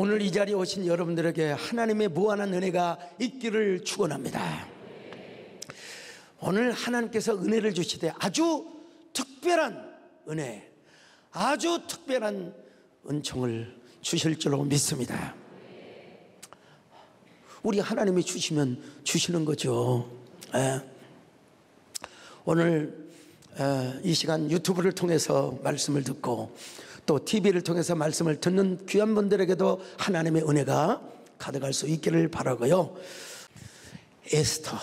오늘 이 자리에 오신 여러분들에게 하나님의 무한한 은혜가 있기를 축원합니다. 오늘 하나님께서 은혜를 주시되 아주 특별한 은혜, 아주 특별한 은총을 주실 줄로 믿습니다. 우리 하나님이 주시면 주시는 거죠. 오늘 이 시간 유튜브를 통해서 말씀을 듣고 또 TV를 통해서 말씀을 듣는 귀한 분들에게도 하나님의 은혜가 가득할 수 있기를 바라고요. 에스터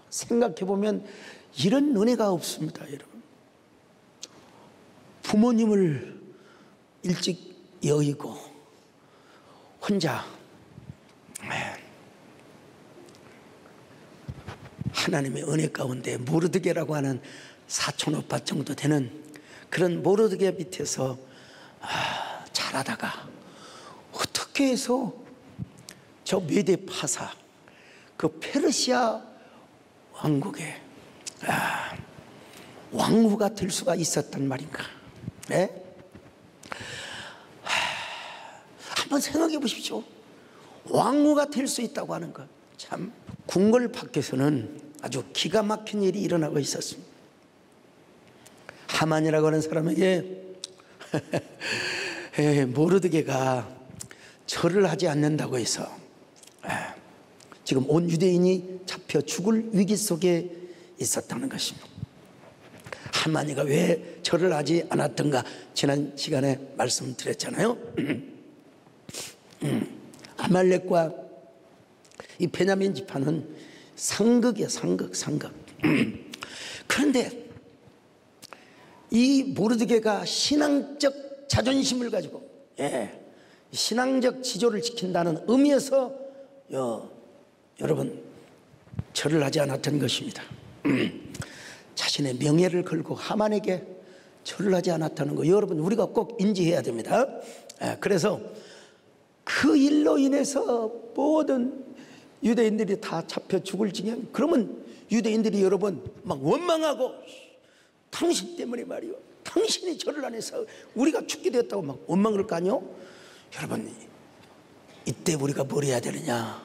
생각해보면 이런 은혜가 없습니다, 여러분. 부모님을 일찍 여의고 혼자 하나님의 은혜 가운데 모르드게라고 하는 사촌 오빠 정도 되는 그런 모르드게 밑에서 자라다가 어떻게 해서 저 메데 파사 그 페르시아 왕국의 왕후가 될 수가 있었단 말인가? 네? 한번 생각해 보십시오. 왕후가 될 수 있다고 하는 것, 참 궁궐 밖에서는 아주 기가 막힌 일이 일어나고 있었습니다. 하만이라고 하는 사람에게 모르드게가 절을 하지 않는다고 해서 지금 온 유대인이 잡혀 죽을 위기 속에 있었다는 것입니다. 하만이가 왜 절을 하지 않았던가 지난 시간에 말씀드렸잖아요. 아말렉과 이 베냐민 지파는 상극이야, 상극. 그런데 이 모르드게가 신앙적 자존심을 가지고 신앙적 지조를 지킨다는 의미에서 여러분 절을 하지 않았던 것입니다. 자신의 명예를 걸고 하만에게 절을 하지 않았다는 거 여러분 우리가 꼭 인지해야 됩니다. 그래서 그 일로 인해서 모든 유대인들이 다 잡혀 죽을 지경. 그러면 유대인들이 여러분 막 원망하고 당신 때문에 말이요, 당신이 절을 안 해서 우리가 죽게 되었다고 막 원망을 까뇨. 여러분 이때 우리가 뭘 해야 되느냐?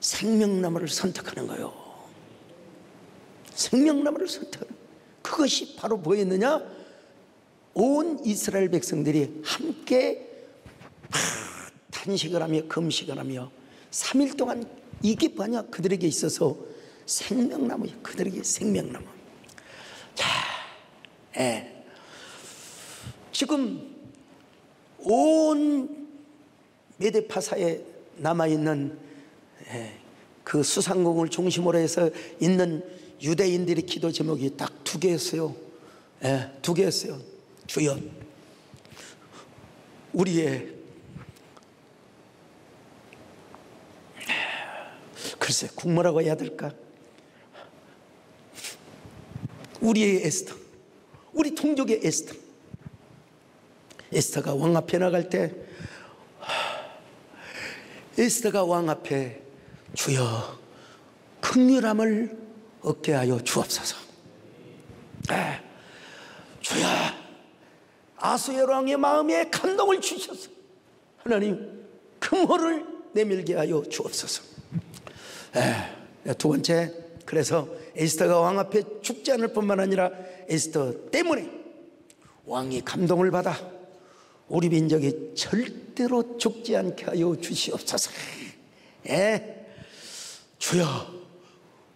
생명나무를 선택하는 거예요. 생명나무를 선택하는, 그것이 바로 뭐였느냐? 온 이스라엘 백성들이 함께 단식을 하며 금식을 하며 3일 동안, 이게 뭐냐? 그들에게 있어서 생명나무예요. 그들에게 생명나무. 자, 지금 온 메데파사에 남아있는 그 수상궁을 중심으로 해서 있는 유대인들의 기도 제목이 딱 두 개였어요. 두 개였어요. 주여, 우리의 글쎄 국모라고 해야 될까? 우리의 에스터, 우리 통족의 에스터. 에스터가 왕 앞에 나갈 때 에스터가 왕 앞에 주여 긍휼함을 얻게 하여 주옵소서. 주여 아수에로 왕의 마음에 감동을 주셔서 하나님 긍휼을 내밀게 하여 주옵소서. 두 번째, 그래서 에스더가 왕 앞에 죽지 않을 뿐만 아니라 에스더 때문에 왕이 감동을 받아 우리 민족이 절대로 죽지 않게 하여 주시옵소서. 주여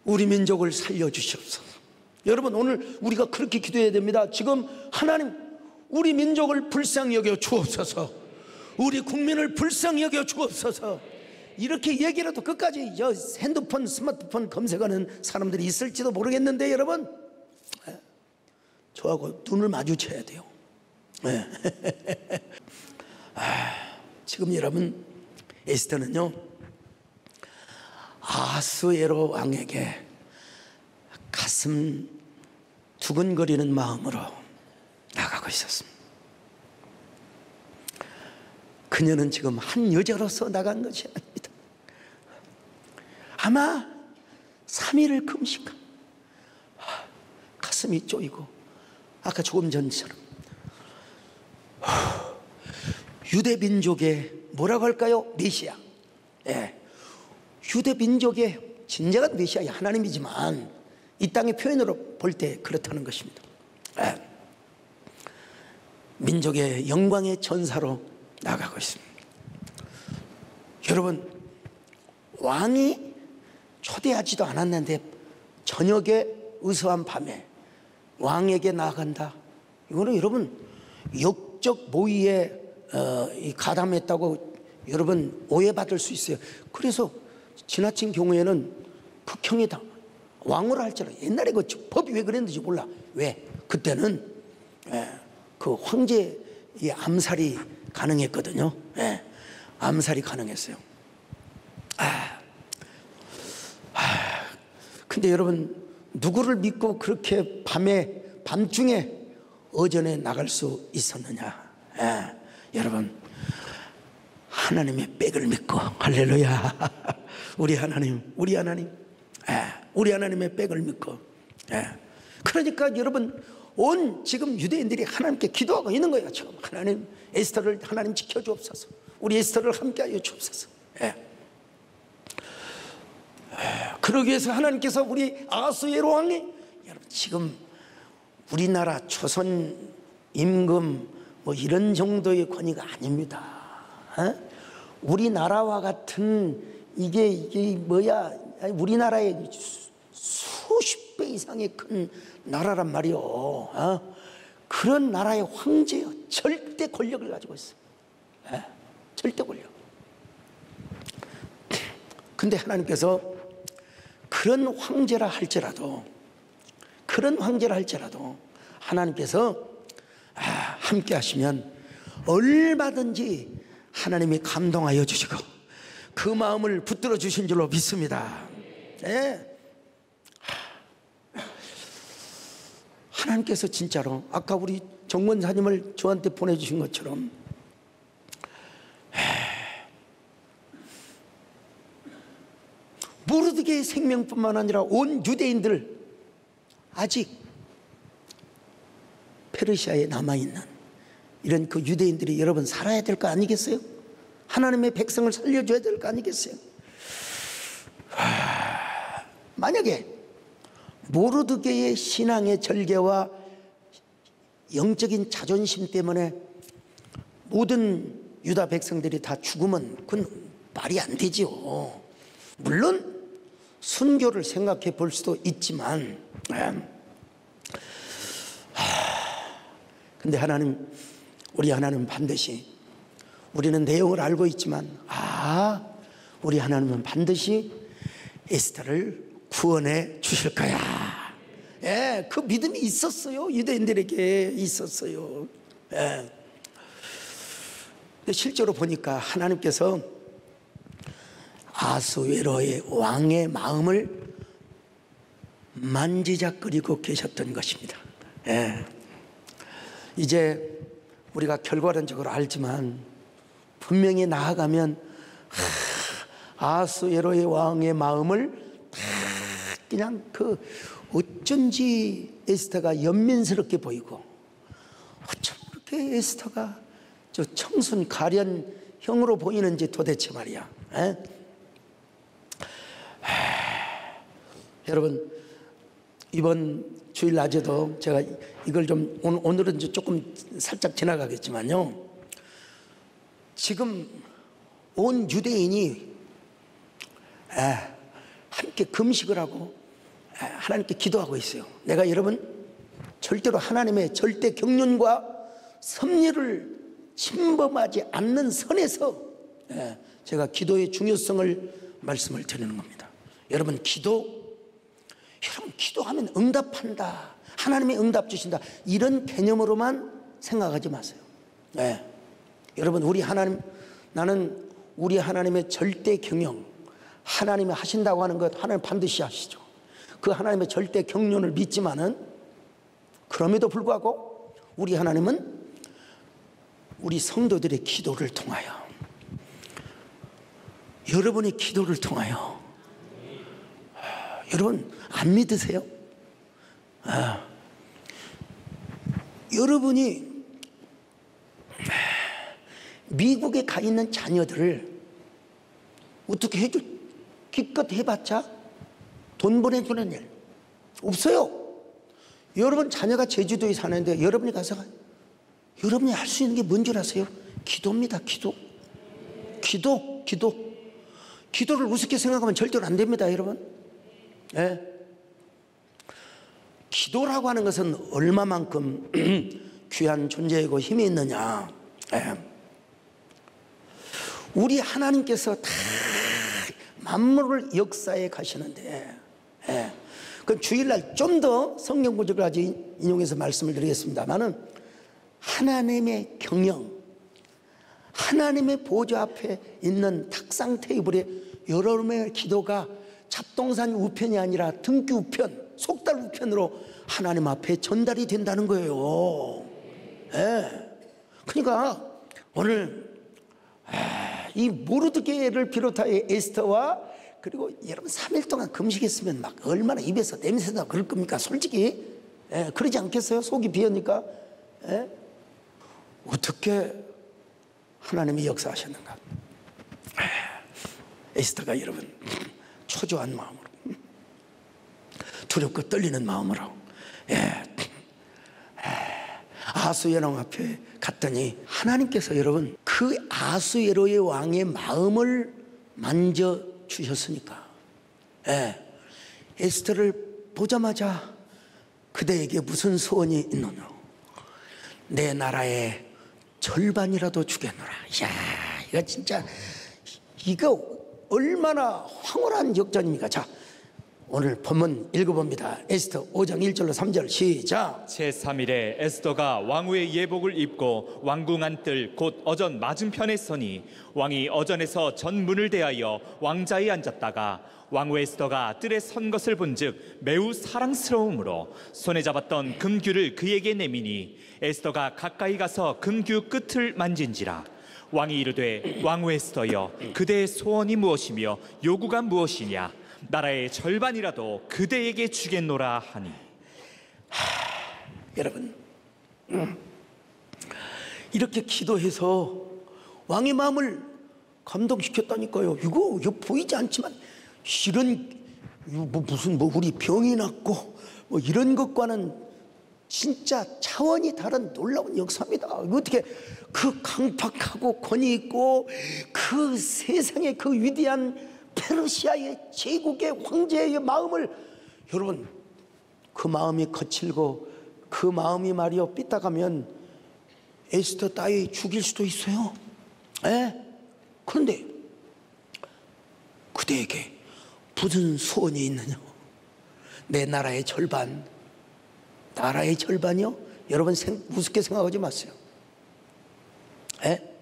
우리 민족을 살려주시옵소서. 여러분 오늘 우리가 그렇게 기도해야 됩니다. 지금 하나님 우리 민족을 불쌍히 여겨 주옵소서. 우리 국민을 불쌍히 여겨 주옵소서. 이렇게 얘기라도 끝까지 핸드폰 스마트폰 검색하는 사람들이 있을지도 모르겠는데 여러분 저하고 눈을 마주쳐야 돼요. 지금 여러분 에스더는요 아수에로 왕에게 가슴 두근거리는 마음으로 나가고 있었습니다. 그녀는 지금 한 여자로서 나간 것이 아닙니다. 아마 3일을 금식한 가슴이 쪼이고 아까 조금 전처럼 유대 민족의 뭐라고 할까요? 메시아. 예. 유대 민족의 진정한 메시아가 하나님이지만 이 땅의 표현으로 볼 때 그렇다는 것입니다. 예. 민족의 영광의 전사로 나가고 있습니다. 여러분, 왕이 초대하지도 않았는데 저녁에 의소한 밤에 왕에게 나아간다. 이거는 여러분 역적 모의에 가담했다고 여러분 오해받을 수 있어요. 그래서 지나친 경우에는 극형에 왕으로 할지라도 옛날에 그 법이 왜 그랬는지 몰라. 왜? 그때는 그 황제의 암살이 가능했거든요. 암살이 가능했어요. 근데 여러분, 누구를 믿고 그렇게 밤중에 어전에 나갈 수 있었느냐? 여러분, 하나님의 백을 믿고, 할렐루야. 우리 하나님의 백을 믿고. 그러니까 여러분, 지금 유대인들이 하나님께 기도하고 있는 거예요. 지금 하나님, 에스더를 하나님 지켜주옵소서. 우리 에스더를 함께하여 주옵소서. 그러기 위해서 하나님께서 우리 아하스웨로 왕이, 여러분 지금 우리나라 조선 임금 뭐 이런 정도의 권위가 아닙니다. 우리나라와 같은 이게 뭐야? 우리나라의 수십 배 이상의 큰 나라란 말이요. 그런 나라의 황제요. 절대 권력을 가지고 있어요. 절대 권력. 근데 하나님께서 그런 황제라 할지라도 하나님께서 함께 하시면 얼마든지 하나님이 감동하여 주시고 그 마음을 붙들어 주신 줄로 믿습니다. 하나님께서 진짜로 아까 우리 정권사님을 저한테 보내주신 것처럼 모르드게의 생명뿐만 아니라 온 유대인들, 아직 페르시아에 남아있는 이런 그 유대인들이 여러분 살아야 될 거 아니겠어요? 하나님의 백성을 살려줘야 될 거 아니겠어요? 만약에 모르드게의 신앙의 절개와 영적인 자존심 때문에 모든 유다 백성들이 다 죽으면 그건 말이 안 되지요. 물론 순교를 생각해 볼 수도 있지만, 근데 우리 하나님은 반드시, 우리는 내용을 알고 있지만 우리 하나님은 반드시 에스더를 구원해 주실 거야. 그 믿음이 있었어요. 유대인들에게 있었어요. 근데 실제로 보니까 하나님께서 아하스웨로의 왕의 마음을 만지작거리고 계셨던 것입니다. 이제 우리가 결과론적으로 알지만 분명히 나아가면 아하스웨로의 왕의 마음을 그냥 어쩐지 에스더가 연민스럽게 보이고, 어쩜 그렇게 에스더가 저 청순 가련형으로 보이는지 도대체 말이야. 여러분, 이번 주일 낮에도 제가 이걸 좀 오늘은 조금 살짝 지나가겠지만요, 지금 온 유대인이 함께 금식을 하고 하나님께 기도하고 있어요. 내가 여러분 절대로 하나님의 절대 경륜과 섭리를 침범하지 않는 선에서 제가 기도의 중요성을 말씀을 드리는 겁니다. 여러분, 기도하면 응답한다, 하나님의 응답 주신다, 이런 개념으로만 생각하지 마세요. 여러분, 나는 우리 하나님의 절대 경영, 하나님이 하신다고 하는 것 하나님 반드시 하시죠. 그 하나님의 절대 경륜을 믿지만은, 그럼에도 불구하고 우리 하나님은 우리 성도들의 기도를 통하여, 여러분의 기도를 통하여, 여러분 안 믿으세요? 여러분이 미국에 가 있는 자녀들을 어떻게 해줄, 기껏 해봤자 돈 보내주는 일 없어요. 여러분 자녀가 제주도에 사는데 여러분이 가서 여러분이 할 수 있는 게 뭔 줄 아세요? 기도입니다. 기도를 우습게 생각하면 절대로 안 됩니다, 여러분. 예. 기도라고 하는 것은 얼마만큼 귀한 존재이고 힘이 있느냐. 예. 우리 하나님께서 다 만물을 역사에 가시는데, 예. 그 주일날 좀 더 성경 구절을 아직 인용해서 말씀을 드리겠습니다만은, 하나님의 경영, 하나님의 보좌 앞에 있는 탁상 테이블에 여러분의 기도가 잡동사니 우편이 아니라 등기 우편, 속달 우편으로 하나님 앞에 전달이 된다는 거예요. 예. 그러니까 오늘 이 모르드게를 비롯하여 에스더와, 그리고 여러분 3일 동안 금식했으면 막 얼마나 입에서 냄새나 그럴 겁니까? 솔직히. 예, 그러지 않겠어요? 속이 비었니까. 예? 어떻게 하나님이 역사하셨는가. 에스더가 여러분 초조한 마음으로, 두렵고 떨리는 마음으로, 예, 아수에로 앞에 갔더니 하나님께서 여러분 그 아수에로의 왕의 마음을 만져주셨으니까, 예, 에스더를 보자마자 그대에게 무슨 소원이 있느냐. 내 나라의 절반이라도 주겠노라. 이야, 이거 진짜, 이거 얼마나 황홀한 역전입니까? 자, 오늘 본문 읽어봅니다. 에스더 5장 1절로 3절 시작. 제3일에 에스더가 왕후의 예복을 입고 왕궁 안뜰 곧 어전 맞은편에 서니, 왕이 어전에서 전문을 대하여 왕자에 앉았다가 왕후 에스더가 뜰에 선 것을 본즉 매우 사랑스러움으로 손에 잡았던 금규를 그에게 내미니, 에스더가 가까이 가서 금규 끝을 만진지라. 왕이 이르되, 왕후 에스더여, 그대의 소원이 무엇이며 요구가 무엇이냐? 나라의 절반이라도 그대에게 주겠노라 하니. 여러분, 이렇게 기도해서 왕의 마음을 감동시켰다니까요. 이거 보이지 않지만 이런 무슨 우리 병이 낫고 이런 것과는 진짜 차원이 다른 놀라운 역사입니다. 어떻게 그 강팍하고 권위 있고 그 세상의 그 위대한 페르시아의 제국의 황제의 마음을, 여러분 그 마음이 거칠고 그 마음이 말이요 삐딱하면 에스더 따위 죽일 수도 있어요. 예? 그런데 그대에게 무슨 소원이 있느냐. 내 나라의 절반. 나라의 절반이요? 여러분 우습게 생각하지 마세요. 에?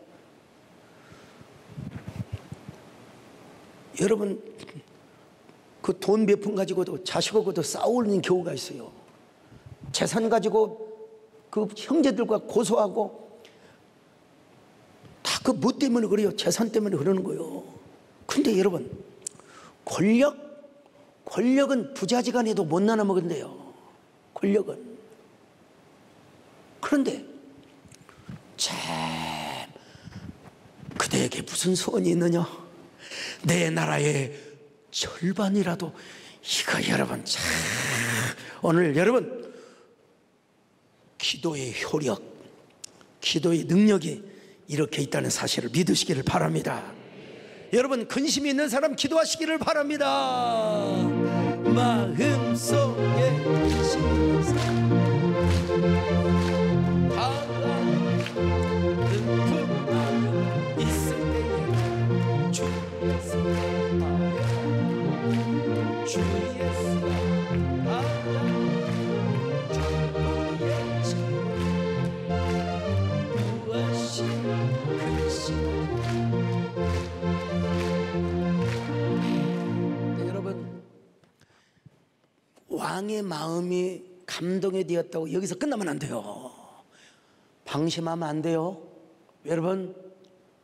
여러분 그 돈 몇 푼 가지고도 자식하고도 싸우는 경우가 있어요. 재산 가지고 그 형제들과 고소하고 다 그 뭐 때문에 그래요? 재산 때문에 그러는 거예요. 근데 여러분 권력은 부자지간에도 못 나눠 먹은대요. 권력은. 그런데 참 그대에게 무슨 소원이 있느냐. 내 나라의 절반이라도. 이거 여러분 참, 오늘 여러분 기도의 효력, 기도의 능력이 이렇게 있다는 사실을 믿으시기를 바랍니다. 여러분 근심이 있는 사람 기도하시기를 바랍니다. 마음속에 근심이 있는 사람 깊은 마음 있을 때에 주 예수가 주 예수가 전부의 진 무엇이 근심. 여러분 왕의 마음이 감동이 되었다고 여기서 끝나면 안 돼요. 방심하면 안 돼요. 여러분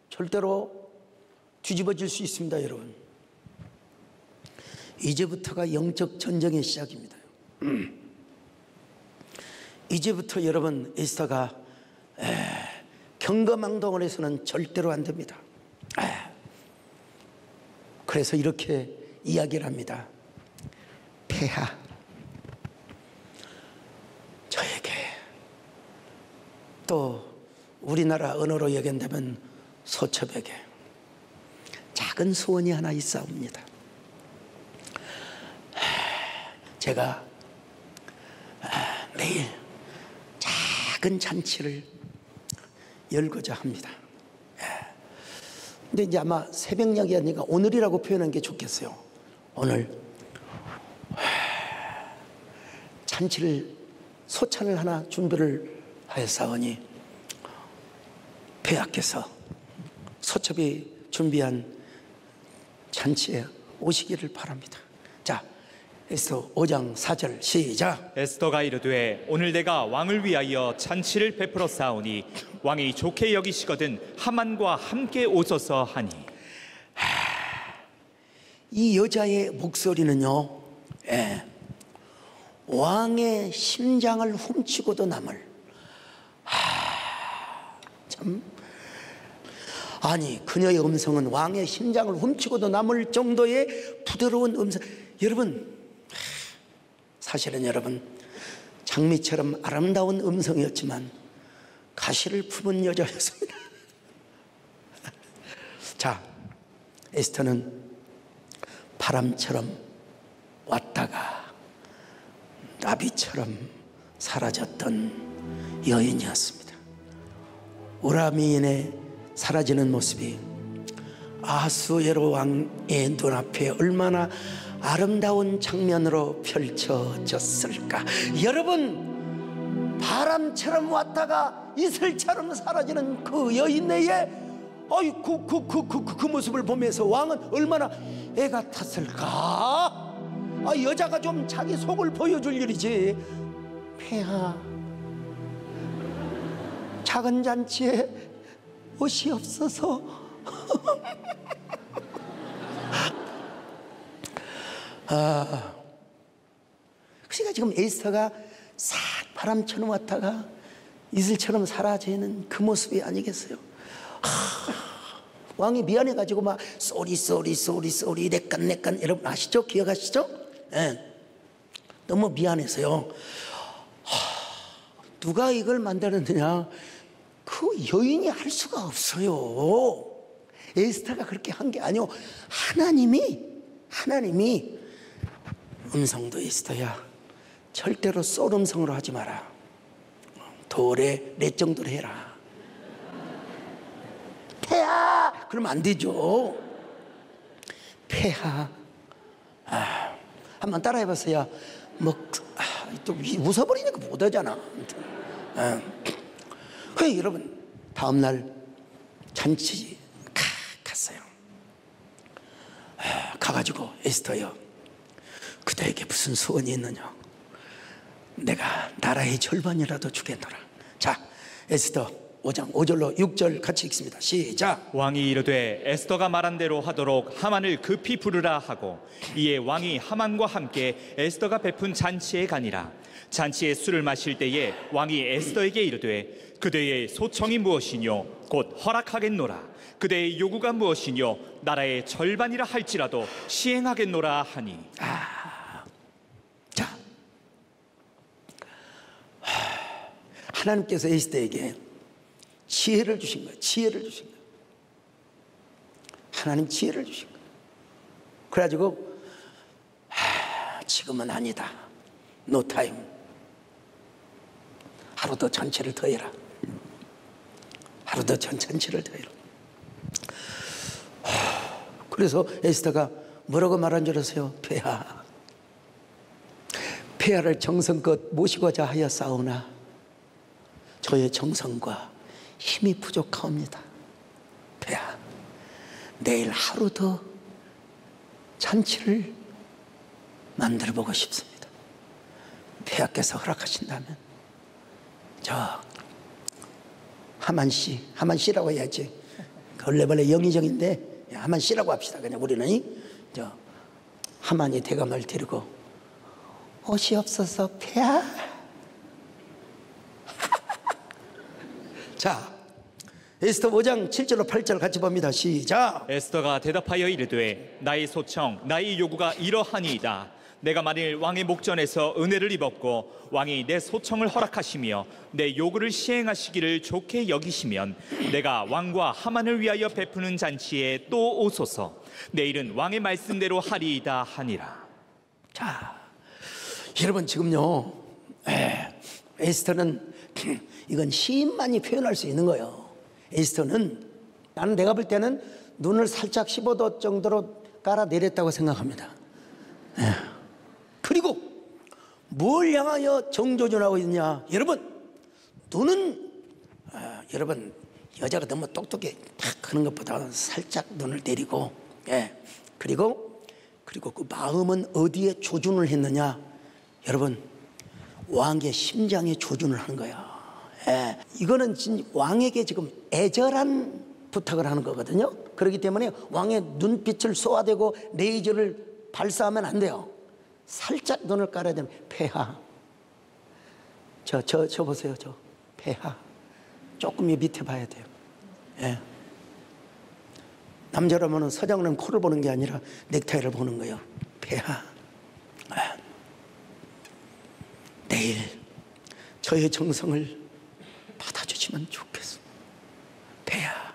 절대로 뒤집어질 수 있습니다. 여러분 이제부터가 영적 전쟁의 시작입니다. 이제부터 여러분 에스더가 경거망동을 해서는 절대로 안 됩니다. 그래서 이렇게 이야기를 합니다. 폐하, 저에게, 또 우리나라 언어로 얘기한다면 소첩에게 작은 소원이 하나 있사옵니다. 제가 내일 작은 잔치를 열고자 합니다. 근데 이제 아마 새벽녘이 아니라 오늘이라고 표현하는 게 좋겠어요. 오늘 잔치를, 소찬을 하나 준비를 하였사오니 폐하께서 소첩이 준비한 잔치에 오시기를 바랍니다. 자, 에스더 5장 4절 시작. 에스더가 이르되 오늘 내가 왕을 위하여 잔치를 베풀어 싸우니 왕이 좋게 여기시거든 하만과 함께 오소서 하니. 이 여자의 목소리는요, 왕의 심장을 훔치고도 남을, 참, 아니 그녀의 음성은 왕의 심장을 훔치고도 남을 정도의 부드러운 음성. 여러분, 사실은 여러분, 장미처럼 아름다운 음성이었지만 가시를 품은 여자였습니다. 자, 에스더는 바람처럼 왔다가 나비처럼 사라졌던 여인이었습니다. 우라미인의 사라지는 모습이 아하수에로 왕의 눈앞에 얼마나 아름다운 장면으로 펼쳐졌을까. 여러분, 바람처럼 왔다가 이슬처럼 사라지는 그 여인의 그 모습을 보면서 왕은 얼마나 애가 탔을까. 여자가 좀 자기 속을 보여줄 일이지. 폐하, 작은 잔치에 옷이 없어서 그러니까 지금 에스더가 싹 바람처럼 왔다가 이슬처럼 사라지는 그 모습이 아니겠어요? 왕이 미안해가지고 막 쏘리 내깐 여러분 아시죠? 기억하시죠? 네. 너무 미안해서요. 누가 이걸 만들었느냐? 그 여인이 할 수가 없어요. 에스더가 그렇게 한 게 아니고 하나님이 음성도 에스더야, 절대로 쏠 음성으로 하지 마라. 도래 내 정도로 해라. 폐하, 그러면 안 되죠. 폐하, 한번 따라해봤어요. 또 웃어버리니까 못하잖아. 그래, 여러분, 다음날 잔치 갔어요. 가가지고 에스더여, 그대에게 무슨 소원이 있느냐? 내가 나라의 절반이라도 주겠노라. 자, 에스더 5장 5절로 6절 같이 읽습니다. 시작. 왕이 이르되 에스더가 말한 대로 하도록 하만을 급히 부르라 하고, 이에 왕이 하만과 함께 에스더가 베푼 잔치에 가니라. 잔치에 술을 마실 때에 왕이 에스더에게 이르되 그대의 소청이 무엇이뇨? 곧 허락하겠노라. 그대의 요구가 무엇이뇨? 나라의 절반이라 할지라도 시행하겠노라 하니. 자, 하나님께서 에스더에게 지혜를 주신 거예요. 하나님 지혜를 주신 거예요. 그래가지고 지금은 아니다. No time. 하루 더 잔치를 더 해라. 그래서 에스더가 뭐라고 말한 줄 아세요? 폐하를 정성껏 모시고자 하였사오나 저의 정성과 힘이 부족하옵니다. 폐하, 내일 하루 더 잔치를 만들어 보고 싶습니다. 폐하께서 허락하신다면 저 하만 씨라고 해야지. 원래 영의정인데 하만 씨라고 합시다. 그냥 우리는 저 하만이 대감을 데리고 옷이 없어서 폐하. 자, 에스더 5장 7절로 8절 같이 봅니다. 시작. 에스더가 대답하여 이르되 나의 소청 나의 요구가 이러하니이다. 내가 만일 왕의 목전에서 은혜를 입었고 왕이 내 소청을 허락하시며 내 요구를 시행하시기를 좋게 여기시면 내가 왕과 하만을 위하여 베푸는 잔치에 또 오소서. 내일은 왕의 말씀대로 하리이다 하니라. 자, 여러분 지금요, 에스더는 이건 시인만이 표현할 수 있는 거예요. 에스더는 내가 볼 때는 눈을 살짝 15도 정도로 깔아 내렸다고 생각합니다. 그리고 뭘 향하여 정조준하고 있냐? 여러분, 눈은 여러분 여자가 너무 똑똑해 탁 하는 것보다 살짝 눈을 내리고, 그리고 그 마음은 어디에 조준을 했느냐? 여러분, 왕의 심장에 조준을 하는 거야. 이거는 왕에게 지금 애절한 부탁을 하는 거거든요. 그렇기 때문에 왕의 눈빛을 쏘아대고 레이저를 발사하면 안 돼요. 살짝 눈을 깔아야 되면 폐하. 저 보세요. 저 폐하. 조금 밑에 봐야 돼요. 남자라면 서장은 코를 보는 게 아니라 넥타이를 보는 거예요. 폐하. 내일 저의 정성을 받아주시면 좋겠습니다. 폐하,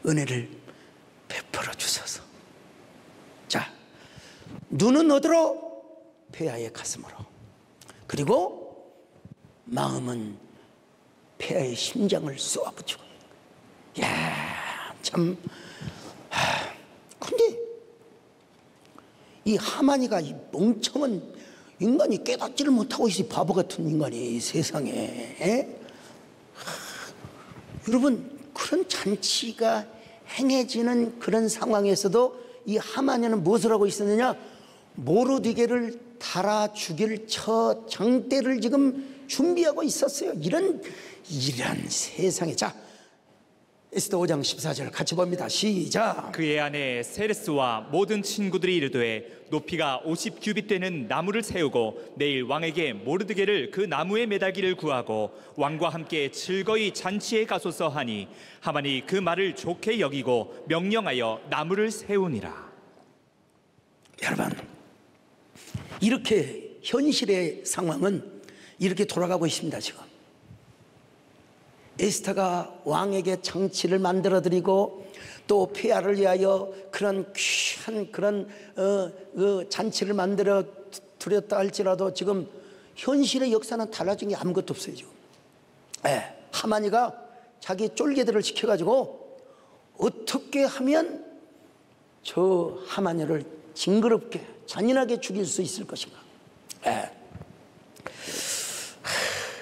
은혜를 베풀어 주소서. 자, 눈은 어디로? 폐하의 가슴으로. 그리고 마음은 폐하의 심장을 쏘아붙이고. 야, 참. 근데 이 하만이가 이 멍청한 인간이 깨닫지를 못하고 있어. 바보 같은 인간이 세상에. 여러분, 그런 잔치가 행해지는 그런 상황에서도 이 하만이는 무엇을 하고 있었느냐? 모르드게를 달아 죽일 첫 장대를 지금 준비하고 있었어요. 이런 세상에. 자, 에스더 5장 14절 같이 봅니다. 시작. 그의 아내 세레스와 모든 친구들이 이르되 높이가 50규빗 되는 나무를 세우고 내일 왕에게 모르드게를 그 나무에 매달기를 구하고 왕과 함께 즐거이 잔치에 가소서 하니 하만이 그 말을 좋게 여기고 명령하여 나무를 세우니라. 여러분, 이렇게 현실의 상황은 이렇게 돌아가고 있습니다. 지금 에스더가 왕에게 장치를 만들어 드리고 또 폐하를 위하여 그런 귀한 그런 잔치를 만들어 드렸다 할지라도 지금 현실의 역사는 달라진 게 아무것도 없어요. 지금 하만이가 자기 쫄개들을 시켜가지고 어떻게 하면 저 하만이를 징그럽게 잔인하게 죽일 수 있을 것인가.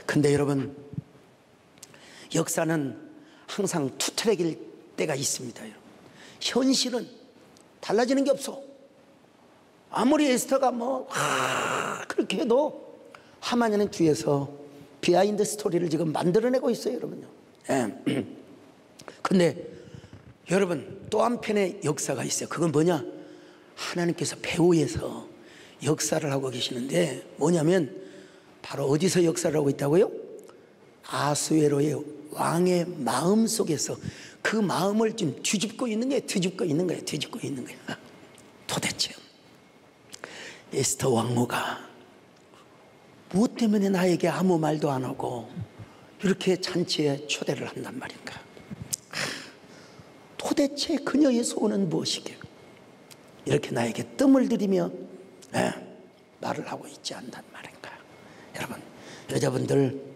근데 여러분, 역사는 항상 투트랙일 때가 있습니다. 현실은 달라지는 게 없어. 아무리 에스더가 그렇게 해도 하만이는 뒤에서 비하인드 스토리를 지금 만들어내고 있어요, 여러분요. 근데 여러분, 또 한편의 역사가 있어요. 그건 뭐냐? 하나님께서 배후에서 역사를 하고 계시는데 뭐냐면 바로 어디서 역사를 하고 있다고요? 아수에로의 왕의 마음 속에서 그 마음을 지금 뒤집고 있는 거예요. 도대체 에스더 왕후가 무엇 때문에 나에게 아무 말도 안 하고 이렇게 잔치에 초대를 한단 말인가? 도대체 그녀의 소원은 무엇이게? 이렇게 나에게 뜸을 들이며 말을 하고 있지 않단 말인가? 여러분, 여자분들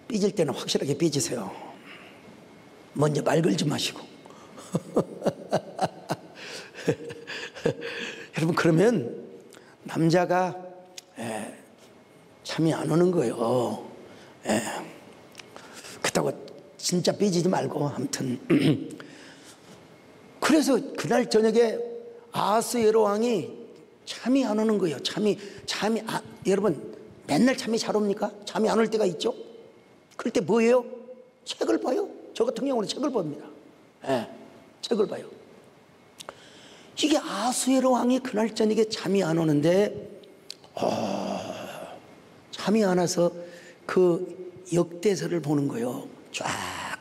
삐질 때는 확실하게 삐지세요. 먼저 말 걸지 마시고. 여러분, 그러면 남자가 잠이 안 오는 거예요. 그렇다고 진짜 삐지지 말고. 아무튼 그래서 그날 저녁에 아하스웨로 왕이 잠이 안 오는 거예요. 여러분, 맨날 잠이 잘 옵니까? 잠이 안 올 때가 있죠. 그럴 때 뭐예요? 책을 봐요. 저 같은 경우는 책을 봅니다. 책을 봐요. 이게 아하스웨로 왕이 그날 저녁에 잠이 안 오는데 잠이 안 와서 그 역대서를 보는 거예요. 쫙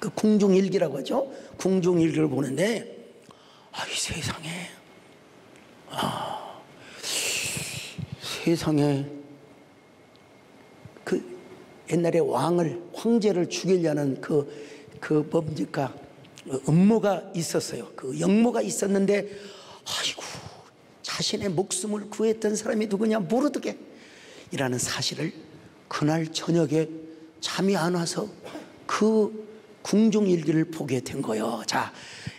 그 궁중일기라고 하죠. 궁중일기를 보는데 이 세상에 세상에 그 옛날에 황제를 죽이려는 그 뭡니까 음모가 있었어요. 그 영모가 있었는데 아이고 자신의 목숨을 구했던 사람이 누구냐 모르드게이라는 사실을 그날 저녁에 잠이 안 와서 그 궁중일기를 보게 된 거예요. 자,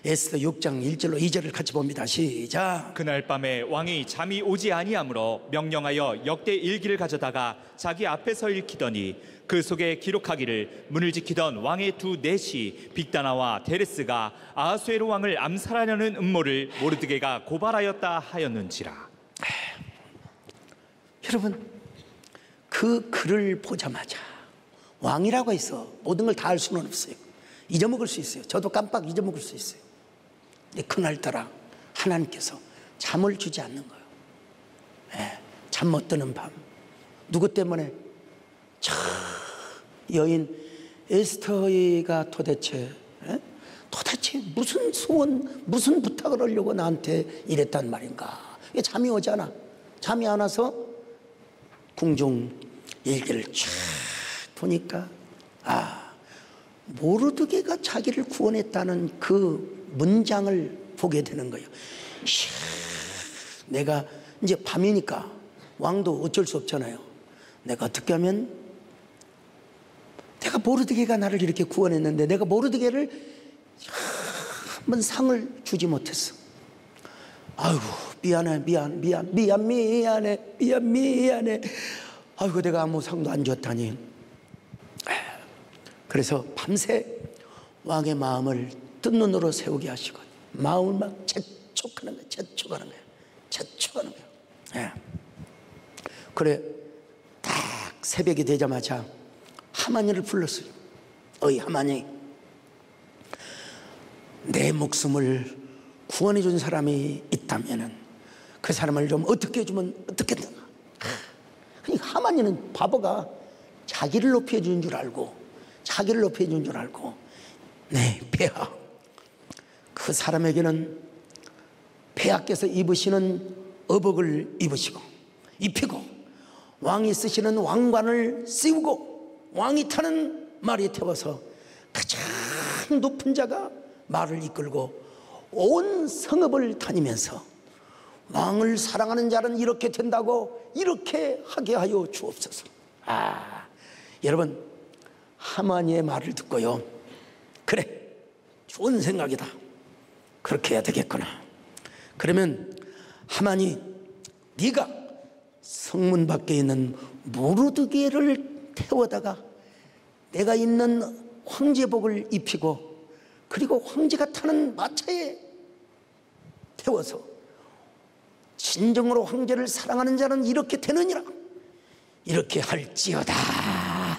에스더 6장 1절로 2절을 같이 봅니다. 시작. 그날 밤에 왕이 잠이 오지 아니하므로 명령하여 역대 일기를 가져다가 자기 앞에서 읽히더니 그 속에 기록하기를 문을 지키던 왕의 두 내시 빅다나와 데레스가 아하수에로 왕을 암살하려는 음모를 모르드게가 고발하였다 하였는지라. 여러분, 그 글을 보자마자 왕이라고 해서 모든 걸 다 알 수는 없어요. 잊어먹을 수 있어요. 저도 깜빡 잊어먹을 수 있어요. 근데 그날따라 하나님께서 잠을 주지 않는 거예요. 잠 못 드는 밤. 누구 때문에? 여인 에스더가 도대체 무슨 소원, 무슨 부탁을 하려고 나한테 이랬단 말인가. 잠이 오잖아. 잠이 안 와서 궁중 일기를 쫙 보니까 모르드게가 자기를 구원했다는 그 문장을 보게 되는 거예요. 내가 이제 밤이니까 왕도 어쩔 수 없잖아요. 내가 어떻게 하면 내가 모르드게가 나를 이렇게 구원했는데 내가 모르드게를 한번 상을 주지 못했어. 아이고 미안해. 아이고 내가 아무 상도 안 줬다니. 그래서 밤새 왕의 마음을 뜬 눈으로 세우게 하시고 마음을 막 재촉하는 거예요. 그래 딱 새벽이 되자마자 하만이를 불렀어요. 어이 하만이, 내 목숨을 구원해 준 사람이 있다면은 그 사람을 좀 어떻게 해주면 어떻겠는가. 그러니까 하만이는 바보가 자기를 높여 주는 줄 알고 네 폐하, 그 사람에게는 폐하께서 입으시는 의복을 입히고 왕이 쓰시는 왕관을 씌우고 왕이 타는 말에 태워서 가장 높은 자가 말을 이끌고 온 성읍을 다니면서 왕을 사랑하는 자는 이렇게 된다고 이렇게 하게 하여 주옵소서. 여러분, 하만이의 말을 듣고요, 그래 좋은 생각이다, 그렇게 해야 되겠구나. 그러면 하만이 네가 성문 밖에 있는 모르드게를 태워다가 내가 있는 황제복을 입히고 그리고 황제가 타는 마차에 태워서 진정으로 황제를 사랑하는 자는 이렇게 되느니라, 이렇게 할지어다.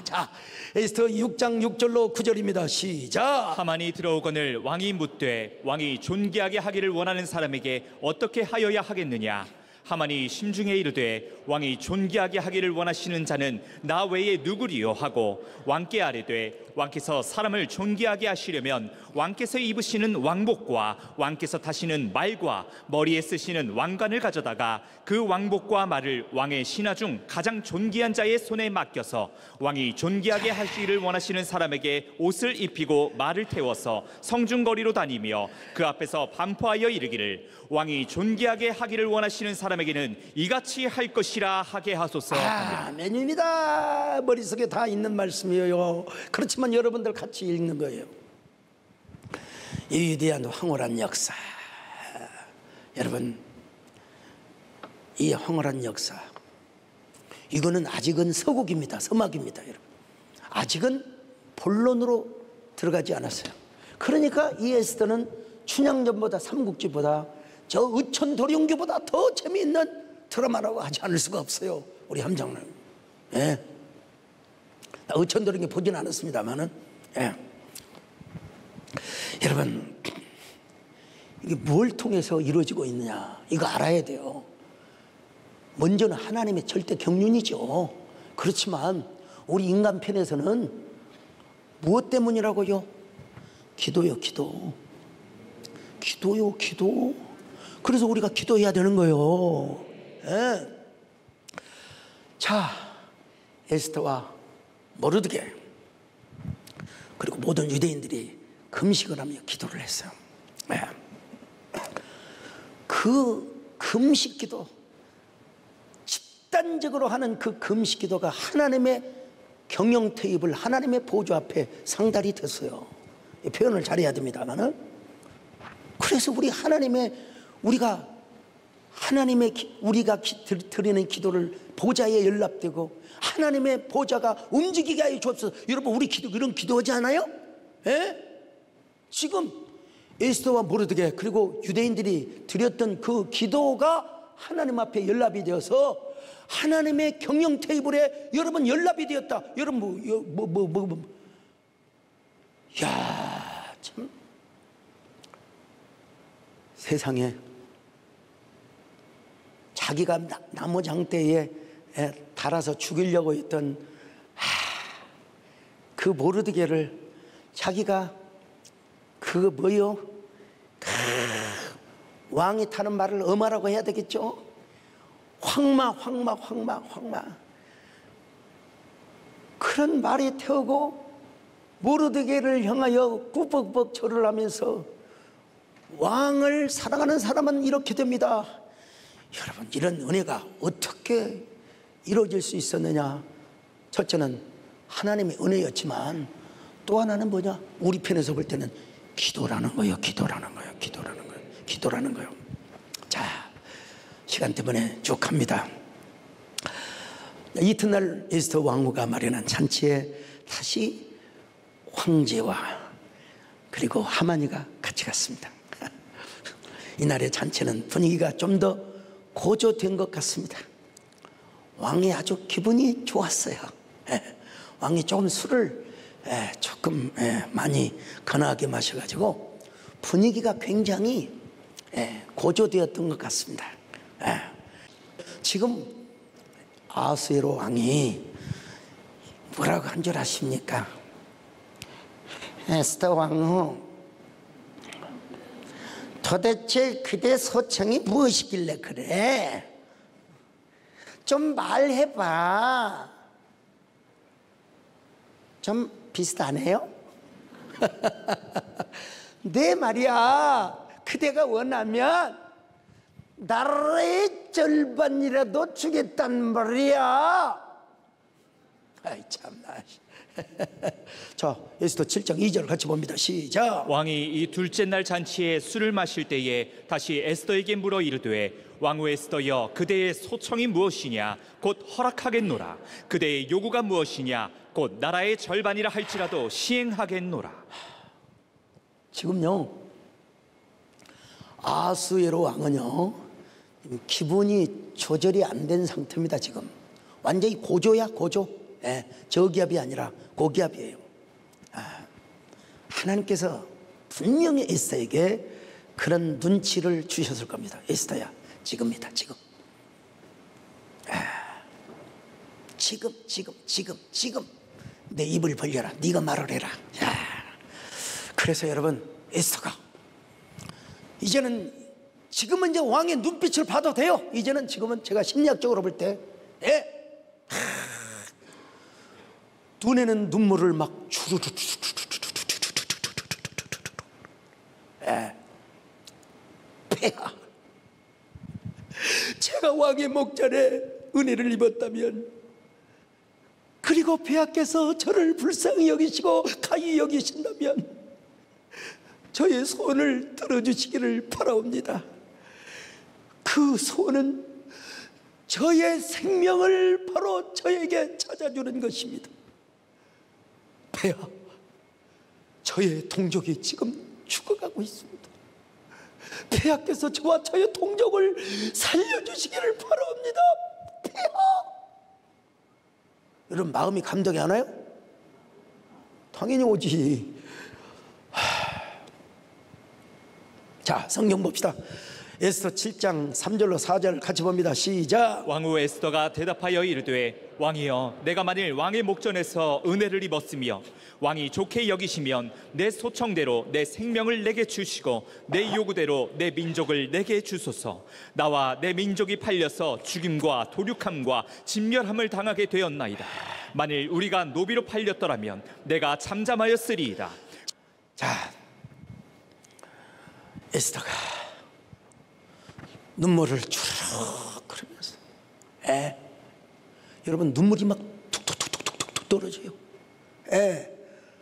자, 에스더 6장 6절로 9절입니다. 시작. 하만이 들어오거늘 왕이 묻되 왕이 존귀하게 하기를 원하는 사람에게 어떻게 하여야 하겠느냐. 하만이 심중에 이르되 왕이 존귀하게 하기를 원하시는 자는 나 외에 누구리요 하고 왕께 아뢰되 왕께서 사람을 존귀하게 하시려면 왕께서 입으시는 왕복과 왕께서 타시는 말과 머리에 쓰시는 왕관을 가져다가 그 왕복과 말을 왕의 신하 중 가장 존귀한 자의 손에 맡겨서 왕이 존귀하게 하시기를 원하시는 사람에게 옷을 입히고 말을 태워서 성중거리로 다니며 그 앞에서 반포하여 이르기를 왕이 존귀하게 하기를 원하시는 사람에게는 이같이 할 것이라 하게 하소서. 아멘입니다. 머릿속에 다 있는 말씀이에요. 그렇지만 여러분들 같이 읽는 거예요. 이 위대한 황홀한 역사, 여러분, 이 황홀한 역사, 이거는 아직은 서곡입니다. 서막입니다. 여러분, 아직은 본론으로 들어가지 않았어요. 그러니까 이 에스더는 춘향전보다 삼국지보다 저 의천도룡기보다 더 재미있는 드라마라고 하지 않을 수가 없어요. 우리 함장님. 예. 의천도룡기 보진 않았습니다만은, 예. 여러분, 이게 뭘 통해서 이루어지고 있느냐, 이거 알아야 돼요. 먼저는 하나님의 절대 경륜이죠. 그렇지만 우리 인간 편에서는 무엇 때문이라고요? 기도요, 기도. 기도요, 기도. 그래서 우리가 기도해야 되는 거예요. 예. 자, 에스더와 모르드게 그리고 모든 유대인들이 금식을 하며 기도를 했어요. 예. 그 금식 기도, 집단적으로 하는 그 금식 기도가 하나님의 경영 테이블, 하나님의 보좌 앞에 상달이 됐어요. 표현을 잘해야 됩니다만은. 그래서 우리가 드리는 기도를 보좌에 연락되고 하나님의 보좌가 움직이게 하여 주옵소서. 여러분, 우리 기도 이런 기도하지 않아요? 예? 지금 에스더와 모르드게 그리고 유대인들이 드렸던 그 기도가 하나님 앞에 연락이 되어서 하나님의 경영 테이블에 여러분 연락이 되었다. 여러분 야, 참 세상에 자기가 나무 장대에 달아서 죽이려고 했던 그 모르드게를 자기가 왕이 타는 말을 엄하라고 해야 되겠죠. 황마 그런 말에 태우고 모르드게를 향하여 꾸벅꾸벅 절을 하면서 왕을 사랑하는 사람은 이렇게 됩니다. 여러분, 이런 은혜가 어떻게 이루어질 수 있었느냐? 첫째는 하나님의 은혜였지만 또 하나는 뭐냐? 우리 편에서 볼 때는 기도라는 거예요. 자, 시간 때문에 쭉 갑니다. 이튿날 에스더 왕후가 마련한 잔치에 다시 황제와 그리고 하만이가 같이 갔습니다. 이날의 잔치는 분위기가 좀 더 고조된 것 같습니다. 왕이 아주 기분이 좋았어요. 왕이 조금 술을 조금 많이 건하게 마셔가지고 분위기가 굉장히 고조되었던 것 같습니다. 지금 아하수에로 왕이 뭐라고 한 줄 아십니까? 에스더 왕후, 도대체 그대 소청이 무엇이길래 그래? 좀 말해봐. 좀 비슷하네요? 네 말이야. 그대가 원하면 나라의 절반이라도 주겠단 말이야. 아이 참나. 자, 에스더 7장 2절 같이 봅니다. 시작. 왕이 이 둘째 날 잔치에 술을 마실 때에 다시 에스더에게 물어 이르되 왕후 에스더여, 그대의 소청이 무엇이냐? 곧 허락하겠노라. 그대의 요구가 무엇이냐? 곧 나라의 절반이라 할지라도 시행하겠노라. 지금요, 아하수에로 왕은요 기분이 조절이 안 된 상태입니다. 지금 완전히 고조야, 고조. 저기압이 아니라 고기압이에요. 하나님께서 분명히 에스더에게 그런 눈치를 주셨을 겁니다. 에스더야, 지금이다, 지금. 지금 내 입을 벌려라. 네가 말을 해라. 그래서 여러분, 에스더가 이제는 지금은 이제 왕의 눈빛을 봐도 돼요. 지금은 제가 심리학적으로 볼 때 눈에는 눈물을 막 폐하, 제가 왕의 목전에 은혜를 입었다면, 그리고 폐하께서 저를 불쌍히 여기시고 가히 여기신다면 저의 소원을 들어주시기를 바라옵니다. 그 소원은 저의 생명을 바로 저에게 찾아주는 것입니다. 폐하, 저의 동족이 지금 죽어가고 있습니다. 폐하께서 저와 저의 동족을 살려주시기를 바라옵니다. 폐하. 여러분, 마음이 감동이 안 와요? 당연히 오지. 자, 성경 봅시다. 에스더 7장 3절로 4절 같이 봅니다. 시작. 왕후 에스더가 대답하여 이르되 왕이여, 내가 만일 왕의 목전에서 은혜를 입었으며 왕이 좋게 여기시면 내 소청대로 내 생명을 내게 주시고 내 요구대로 내 민족을 내게 주소서. 나와 내 민족이 팔려서 죽임과 도륙함과 진멸함을 당하게 되었나이다. 만일 우리가 노비로 팔렸더라면 내가 잠잠하였으리이다. 자, 에스더가 눈물을 주르륵 흐르면서, 여러분 눈물이 막 툭툭툭툭툭 떨어져요.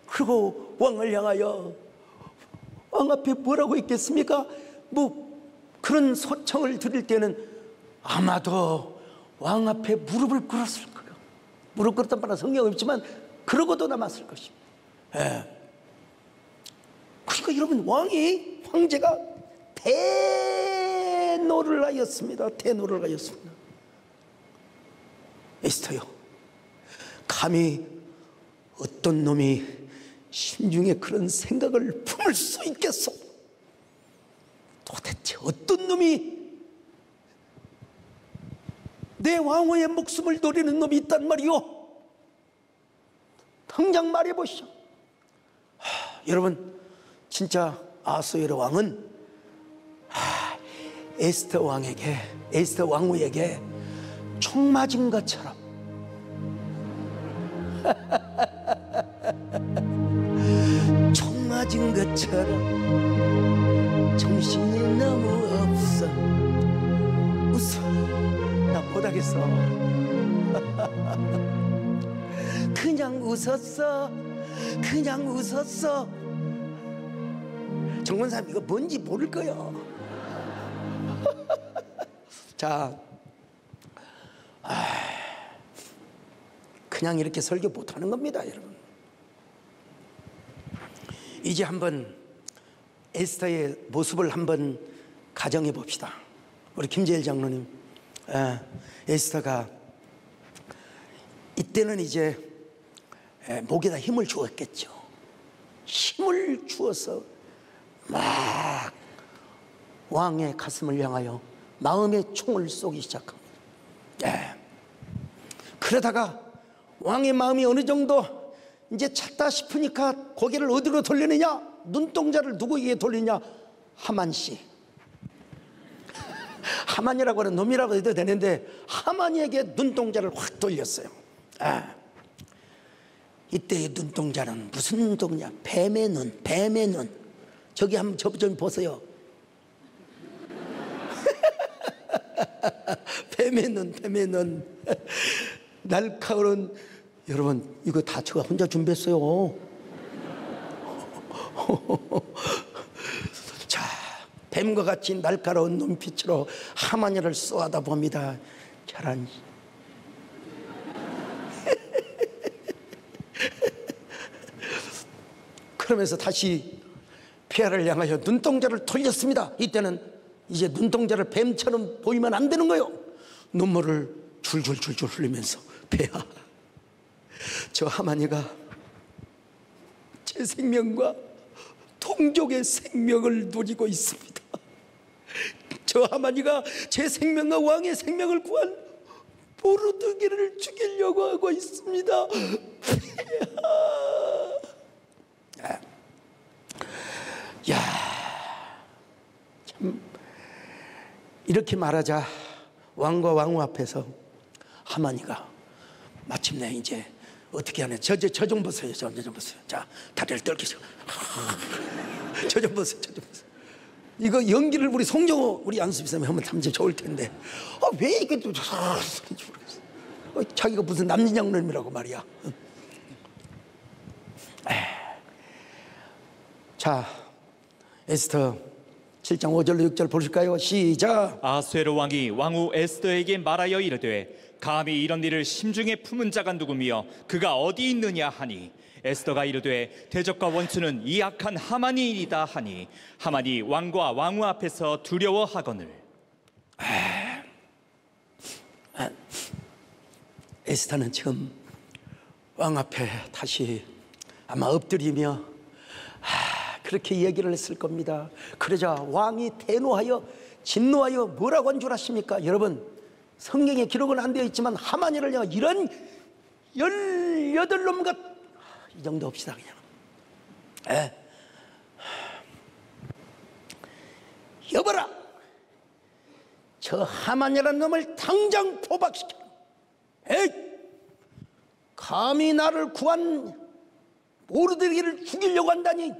그리고 왕을 향하여, 왕 앞에 뭐라고 했겠습니까? 뭐 그런 소청을 드릴 때는 아마도 왕 앞에 무릎을 꿇었을 거예요. 무릎 꿇었단 말은 성경은 없지만 그러고도 남았을 것입니다. 그러니까 여러분, 황제가 대노를 하였습니다. 대노를 하였습니다. 에스더요, 감히 어떤 놈이 심중에 그런 생각을 품을 수 있겠소? 도대체 어떤 놈이 내 왕후의 목숨을 노리는 놈이 있단 말이오? 당장 말해보시오. 여러분, 진짜 아하수에로 왕은 에스더 왕후에게 총 맞은 것처럼 총 맞은 것처럼 정신이 너무 없어. 웃어. 나 못하겠어. 그냥 웃었어. 그냥 웃었어. 정권사님 이거 뭔지 모를 거예요. 자, 그냥 이렇게 설교 못하는 겁니다, 여러분. 이제 한번 에스더의 모습을 한번 가정해 봅시다. 우리 김재일 장로님, 에스더가 이때는 이제 목에다 힘을 주었겠죠. 힘을 주어서 막 왕의 가슴을 향하여 마음의 총을 쏘기 시작합니다. 그러다가 왕의 마음이 어느 정도 이제 찼다 싶으니까 고개를 어디로 돌리느냐? 눈동자를 누구에게 돌리냐? 하만씨. 하만이라고 하는 놈이라고 해도 되는데 하만이에게 눈동자를 확 돌렸어요. 이때의 눈동자는 무슨 눈동자? 뱀의 눈, 뱀의 눈. 저기 한번 저 좀 보세요. 뱀의 눈, 뱀의 눈. 날카로운, 여러분 이거 다 제가 혼자 준비했어요. 자, 뱀과 같이 날카로운 눈빛으로 하만이를 쏘아다 봅니다. 저런. 그러면서 다시 폐하를 향하여 눈동자를 돌렸습니다. 이때는 이제 눈동자를 뱀처럼 보이면 안 되는 거예요. 눈물을 줄줄줄줄 흘리면서, 폐하, 저 하만이가 제 생명과 동족의 생명을 누리고 있습니다. 저 하만이가 제 생명과 왕의 생명을 구한 모르드게를 죽이려고 하고 있습니다. 폐하. 야, 참 이렇게 말하자 왕과 왕후 앞에서 하만이가 마침내 이제 어떻게 하냐? 저 좀 보세요. 저 좀 보세요. 자, 다리를 떨기죠. 저 좀 보세요. 저 좀 보세요. 이거 연기를 우리 송정호 우리 안수비쌤이 하면 참 좋을 텐데, 왜 이게 또 소리인지 모르겠어. 자기가 무슨 남진양놈이라고 말이야. 자, 에스더 7장 5절로 6절 보실까요? 시작. 아하수에로 왕이 왕후 에스더에게 말하여 이르되 감히 이런 일을 심중에 품은 자가 누구며 그가 어디 있느냐 하니, 에스더가 이르되 대적과 원수는 이 악한 하만이이다 하니, 하만이 왕과 왕후 앞에서 두려워하거늘. 에스더는 지금 왕 앞에 다시 아마 엎드리며 그렇게 얘기를 했을 겁니다. 그러자 왕이 대노하여 진노하여 뭐라고 한 줄 아십니까? 여러분, 성경에 기록은 안 되어 있지만 하만이를 향해 이런 18놈과 이 정도 합시다 그냥. 여보라, 저 하만이라는 놈을 당장 포박시켜. 에이, 감히 나를 구한 모르드게를 죽이려고 한다니,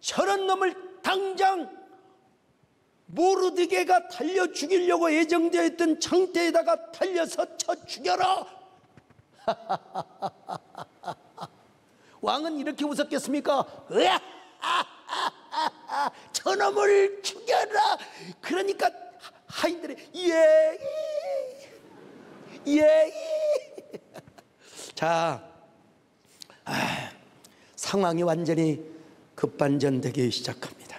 저런 놈을 당장 모르드게가 달려 죽이려고 예정되어 있던 장대에다가 달려서 쳐 죽여라. 왕은 이렇게 웃었겠습니까? 으아! 저놈을 죽여라. 그러니까 하인들이 예. 자, 상황이 완전히 급반전되기 시작합니다.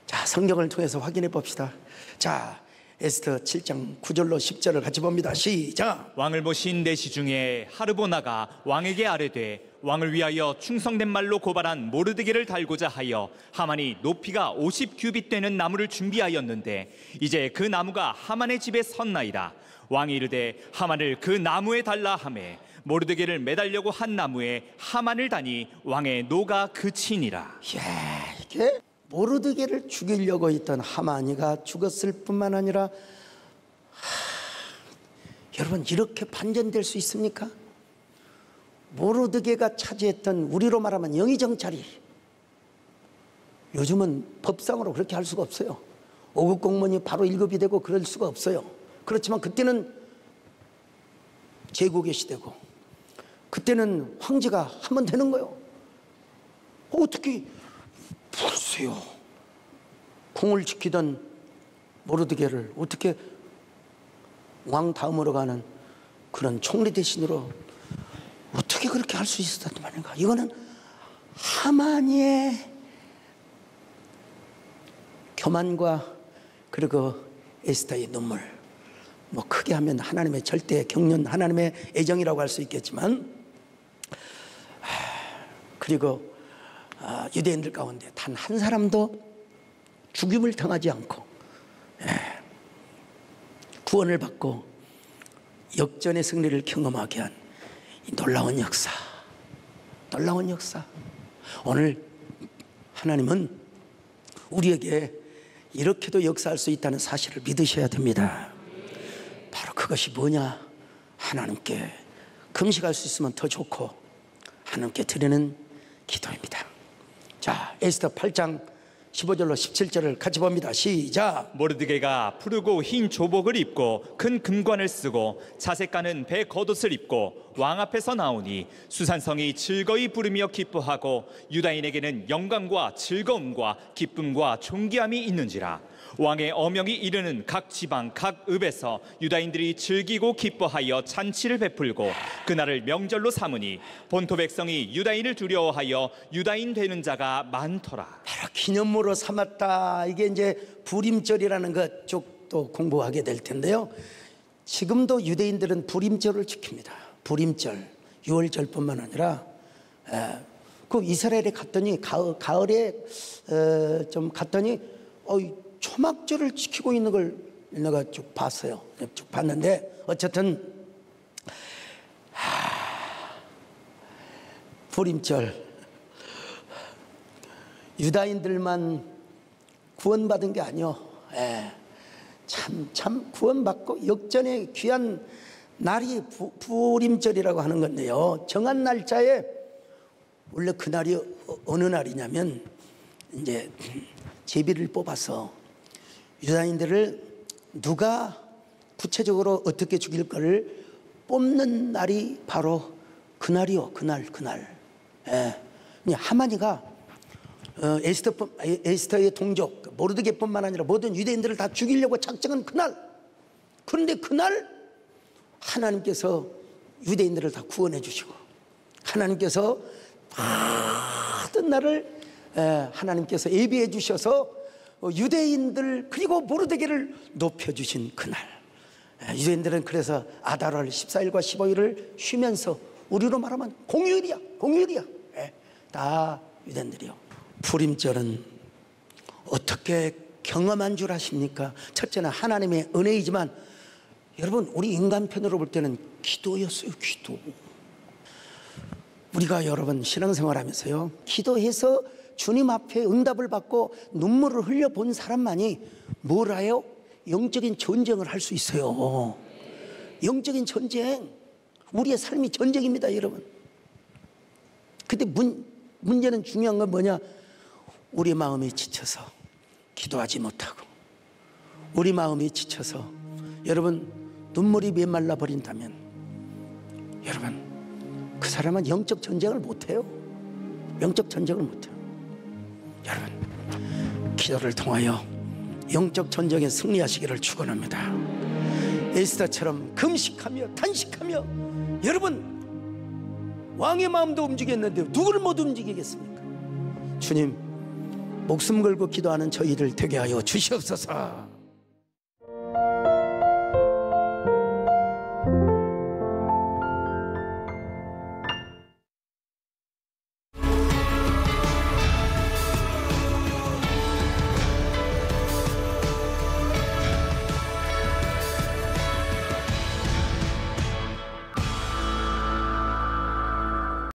자, 성경을 통해서 확인해 봅시다. 자, 에스더 7장 9절로 10절을 같이 봅니다. 시작. 왕을 모신 내시 중에 하르보나가 왕에게 아뢰되 왕을 위하여 충성된 말로 고발한 모르드게를 달고자 하여 하만이 높이가 50규빗 되는 나무를 준비하였는데 이제 그 나무가 하만의 집에 섰나이다. 왕이 이르되 하만을 그 나무에 달라 하매 모르드게를 매달려고 한 나무에 하만을 다니 왕의 노가 그치니라. 이야, 이게 모르드게를 죽이려고 했던 하만이가 죽었을 뿐만 아니라 여러분, 이렇게 반전될 수 있습니까? 모르드게가 차지했던, 우리로 말하면 영의정찰이, 요즘은 법상으로 그렇게 할 수가 없어요. 5급 공무원이 바로 1급이 되고 그럴 수가 없어요. 그렇지만 그때는 제국의 시대고 그때는 황제가 하면 되는 거예요. 어떻게 보세요, 궁을 지키던 모르드게를 어떻게 왕 다음으로 가는 그런 총리 대신으로 어떻게 그렇게 할 수 있었단 말인가? 이거는 하만의 교만과 그리고 에스더의 눈물, 뭐 크게 하면 하나님의 절대 경륜, 하나님의 애정이라고 할 수 있겠지만, 그리고 유대인들 가운데 단 한 사람도 죽임을 당하지 않고 구원을 받고 역전의 승리를 경험하게 한 이 놀라운 역사, 놀라운 역사. 오늘 하나님은 우리에게 이렇게도 역사할 수 있다는 사실을 믿으셔야 됩니다. 바로 그것이 뭐냐? 하나님께 금식할 수 있으면 더 좋고 하나님께 드리는 기도입니다. 자, 에스더 8장 15절로 17절을 같이 봅니다. 시작. 모르드게가 푸르고 흰 조복을 입고 큰 금관을 쓰고 자색 가는 배 겉옷을 입고 왕 앞에서 나오니 수산성이 즐거이 부르며 기뻐하고 유다인에게는 영광과 즐거움과 기쁨과 존귀함이 있는지라. 왕의 어명이 이르는 각 지방 각 읍에서 유다인들이 즐기고 기뻐하여 잔치를 베풀고 그날을 명절로 삼으니 본토 백성이 유다인을 두려워하여 유다인 되는 자가 많더라. 바로 기념으로 삼았다. 이게 이제 부림절이라는 것 쪽도 공부하게 될 텐데요. 지금도 유대인들은 부림절을 지킵니다. 부림절, 유월절뿐만 아니라 그 이스라엘에 갔더니 가을에 좀 갔더니 초막절을 지키고 있는 걸 내가 쭉 봤어요. 쭉 봤는데 어쨌든 부림절, 유다인들만 구원받은 게 아니요. 참 구원받고 역전의 귀한 날이 부림절이라고 하는 건데요. 정한 날짜에 원래 그 날이 어느 날이냐면 이제 제비를 뽑아서 유다인들을 누가 구체적으로 어떻게 죽일 거를 뽑는 날이 바로 그날이요. 그날. 하만이가 에스더의 동족 모르드게뿐만 아니라 모든 유대인들을 다 죽이려고 작정한 그날. 그런데 그날 하나님께서 유대인들을 다 구원해 주시고 하나님께서 모든 날을 하나님께서 예비해 주셔서 유대인들 그리고 모르드게를 높여주신 그날. 유대인들은 그래서 아달월 14일과 15일을 쉬면서 우리로 말하면 공휴일이야. 다 유대인들이요. 부림절은 어떻게 경험한 줄 아십니까? 첫째는 하나님의 은혜이지만 여러분, 우리 인간 편으로 볼 때는 기도였어요. 기도. 우리가 여러분 신앙생활하면서요, 기도해서 주님 앞에 응답을 받고 눈물을 흘려본 사람만이 뭘 해요? 영적인 전쟁을 할 수 있어요. 영적인 전쟁. 우리의 삶이 전쟁입니다, 여러분. 근데 문제는 중요한 건 뭐냐? 우리 마음이 지쳐서 기도하지 못하고, 우리 마음이 지쳐서 여러분 눈물이 메말라 버린다면, 여러분 그 사람은 영적 전쟁을 못해요. 영적 전쟁을 못해요. 여러분, 기도를 통하여 영적 전쟁에 승리하시기를 축원합니다. 에스더처럼 금식하며 단식하며, 여러분 왕의 마음도 움직였는데 누구를 못 움직이겠습니까? 주님, 목숨 걸고 기도하는 저희들 되게 하여 주시옵소서.